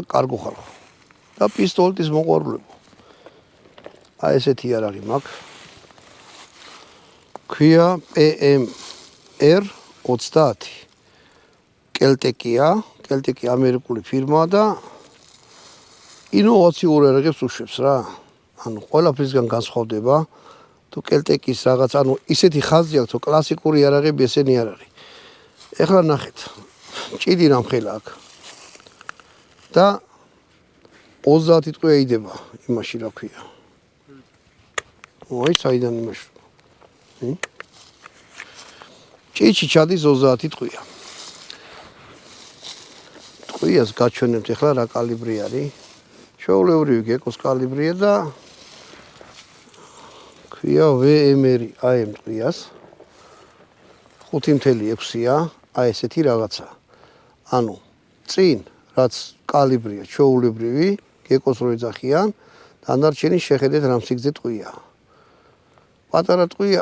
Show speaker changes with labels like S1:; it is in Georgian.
S1: კარგო ხალხო. და პისტოლეტის მოყვარულებო. აი ესეთი არ არის მაგ. ქვია PMR 30. კელტეკი ამერიკული ფირმაა და ინოვაციურ იარაღებს უშვებს რა. ანუ ყველაფრისგან განსხვავდება. თუ კელტეკის რაღაც, ანუ ისეთი ხაზი აქვს, რომ კლასიკური იარაღები ესენი არ არის. ეხლა ნახეთ. ჭიდი რამხელა აქ. და 30 ტყვია იდება იმაში რა ქვია. ой, საიდან იმაში. ჭიჭი ჩადის 30 ტყვია. ტყვიას გაჩვენებთ ეხლა რა კალიბრი არის. ჩვეულებრივი გეკოს კალიბრია და ქვია VMR AM ტყვიას. 5.6-ია, აი ესეთი რაღაცა. ანუ წინ რაც კალიბრია ჩვეულებრივი გეკოს რო ეძახიან, დანარჩენი შეხედეთ რამ სიგრძე ტყვია. პატარა ტყვია